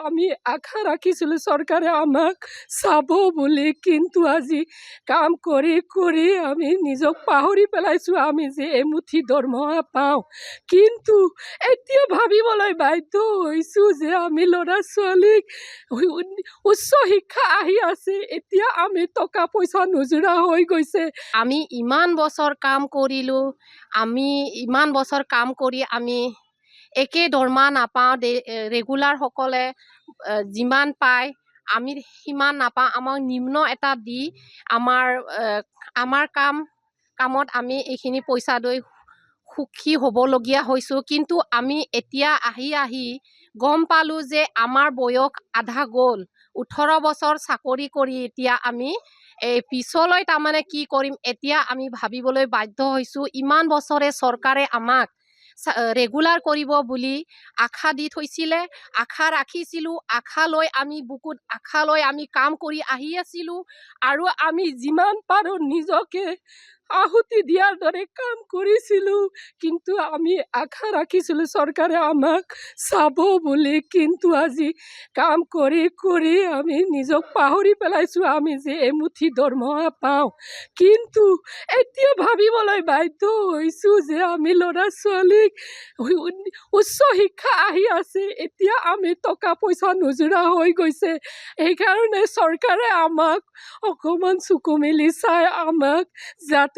আমি আশা ৰাখিছিলোঁ চৰকাৰে আমাক চাব বুলি, কিন্তু আজি কাম কৰি কৰি আমি নিজক পাহৰি পেলাইছোঁ আমি যে এমুঠি দৰমহা পাওঁ। কিন্তু এতিয়া ভাবিবলৈ বাধ্য হৈছোঁ যে আমি ল'ৰা ছোৱালীক উচ্চ শিক্ষা আহি আছে, এতিয়া আমি টকা পইচা নোজোৰা হৈ গৈছে। আমি ইমান বছৰ কাম কৰিলোঁ, আমি ইমান বছৰ কাম কৰি আমি একে দৰমহা নাপাওঁ। ৰেগুলাৰসকলে যিমান পায় আমি সিমান নাপাওঁ। আমাক নিম্ন এটা দি আমাৰ কামত আমি এইখিনি পইচা লৈ সুখী হ'বলগীয়া হৈছোঁ। কিন্তু আমি এতিয়া আহি গম পালোঁ যে আমাৰ বয়স আধা গ'ল। 18 বছৰ চাকৰি কৰি এতিয়া আমি পিছলৈ তাৰমানে কি কৰিম এতিয়া আমি ভাবিবলৈ বাধ্য হৈছোঁ। ইমান বছৰে চৰকাৰে আমাক ৰেগুলাৰ কৰিব বুলি আশা দি থৈছিলে, আশা ৰাখিছিলোঁ, আশা লৈ আমি বুকুত আশা লৈ আমি কাম কৰি আহি আছিলোঁ আৰু আমি যিমান পাৰোঁ নিজকে আহুতি দিয়াৰ দৰে কাম কৰিছিলোঁ। কিন্তু আমি আশা ৰাখিছিলোঁ চৰকাৰে আমাক চাব বুলি, কিন্তু আজি কাম কৰি কৰি আমি নিজক পাহৰি পেলাইছোঁ আমি যে এমুঠি দৰমহা পাওঁ। কিন্তু এতিয়া ভাবিবলৈ বাধ্য হৈছোঁ যে আমি ল'ৰা ছোৱালীক উচ্চ শিক্ষা আহি আছে, এতিয়া আমি টকা পইচা নোজোৰা হৈ গৈছে। সেইকাৰণে চৰকাৰে আমাক অকণমান চকু মেলি চাই আমাক যাতে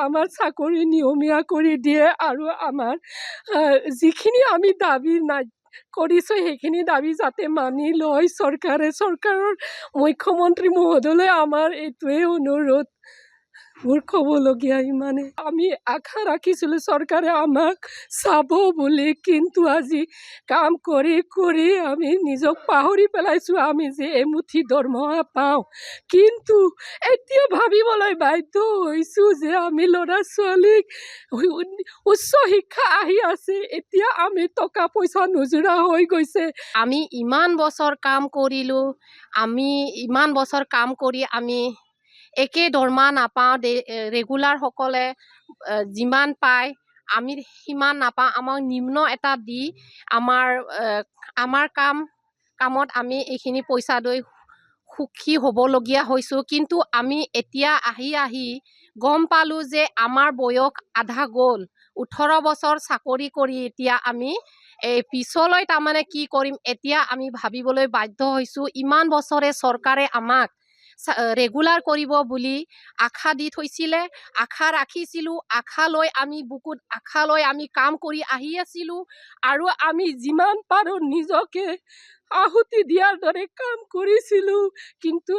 আমাৰ চাকৰি নিয়মীয়া কৰি দিয়ে আৰু আমাৰ যিখিনি আমি দাবী কৰিছোঁ সেইখিনি দাবী যাতে মানি লয় চৰকাৰৰ মুখ্যমন্ত্ৰী মহোদয়লৈ আমাৰ এইটোৱে অনুৰোধ। মোৰ ক'বলগীয়া ইমানে। আমি আশা ৰাখিছিলোঁ চৰকাৰে আমাক চাব বুলি, কিন্তু আজি কাম কৰি কৰি আমি নিজক পাহৰি পেলাইছোঁ আমি যে এমুঠি দৰমহা পাওঁ। কিন্তু এতিয়া ভাবিবলৈ বাধ্য হৈছোঁ যে আমি ল'ৰা ছোৱালীক উচ্চ শিক্ষা আহি আছে, এতিয়া আমি টকা পইচা নোজোৰা হৈ গৈছে। আমি ইমান বছৰ কাম কৰিলোঁ, আমি ইমান বছৰ কাম কৰি আমি একে দৰমহা নাপাওঁ। ৰেগুলাৰসকলে যিমান পায় আমি সিমান নাপাওঁ। আমাক নিম্ন এটা দি আমাৰ কামত আমি এইখিনি পইচা লৈ সুখী হ'বলগীয়া হৈছোঁ। কিন্তু আমি এতিয়া আহি গম পালোঁ যে আমাৰ বয়স আধা গ'ল। 18 বছৰ চাকৰি কৰি এতিয়া আমি পিছলৈ তাৰমানে কি কৰিম এতিয়া আমি ভাবিবলৈ বাধ্য হৈছোঁ। ইমান বছৰে চৰকাৰে আমাক ৰেগুলাৰ কৰিব বুলি আশা দি থৈছিলে, আশা ৰাখিছিলোঁ, আশা লৈ আমি বুকুত আশা লৈ আমি কাম কৰি আহি আছিলোঁ আৰু আমি যিমান পাৰোঁ নিজকে আহুতি দিয়াৰ দৰে কাম কৰিছিলোঁ। কিন্তু